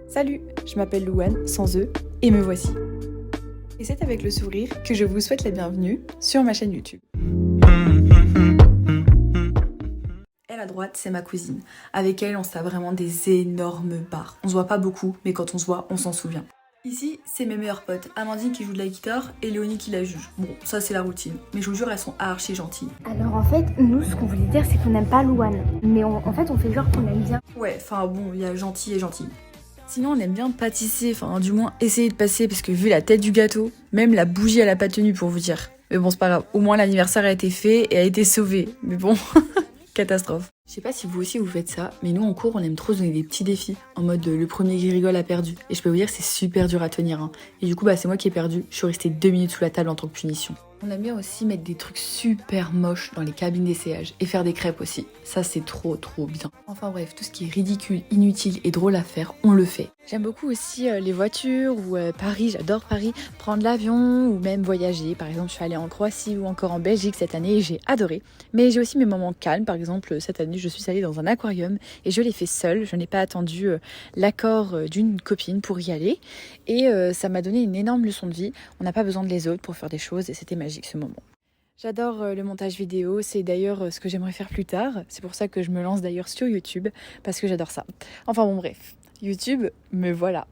Salut, je m'appelle Louane, sans E, et me voici. Et c'est avec le sourire que je vous souhaite la bienvenue sur ma chaîne YouTube. Elle à droite, c'est ma cousine. Avec elle, on se tape vraiment des énormes barres. On se voit pas beaucoup, mais quand on se voit, on s'en souvient. Ici, c'est mes meilleurs potes, Amandine qui joue de la guitare et Léonie qui la juge. Bon, ça c'est la routine, mais je vous jure, elles sont archi gentilles. Alors en fait, nous, ce qu'on voulait dire, c'est qu'on n'aime pas Louane. Mais en fait, on fait genre qu'on aime bien. Ouais, enfin bon, il y a gentil et gentil. Sinon, on aime bien pâtisser, enfin du moins essayer de passer, parce que vu la tête du gâteau, même la bougie elle a pas tenu pour vous dire. Mais bon, c'est pas grave, au moins l'anniversaire a été fait et a été sauvé. Mais bon, catastrophe. Je sais pas si vous aussi vous faites ça, mais nous en cours on aime trop se donner des petits défis, en mode le premier qui rigole a perdu. Et je peux vous dire c'est super dur à tenir. Hein. Et du coup c'est moi qui ai perdu, je suis restée 2 minutes sous la table en tant que punition. On aime bien aussi mettre des trucs super moches dans les cabines d'essayage et faire des crêpes aussi. Ça c'est trop bien. Enfin bref, tout ce qui est ridicule, inutile et drôle à faire, on le fait. J'aime beaucoup aussi les voitures ou Paris, j'adore Paris, prendre l'avion ou même voyager. Par exemple, je suis allée en Croatie ou encore en Belgique cette année et j'ai adoré. Mais j'ai aussi mes moments calmes. Par exemple, cette année, je suis allée dans un aquarium et je l'ai fait seule. Je n'ai pas attendu l'accord d'une copine pour y aller. Et ça m'a donné une énorme leçon de vie. On n'a pas besoin de les autres pour faire des choses et c'était magique ce moment. J'adore le montage vidéo, c'est d'ailleurs ce que j'aimerais faire plus tard. C'est pour ça que je me lance d'ailleurs sur YouTube, parce que j'adore ça. Enfin bon bref, YouTube, me voilà.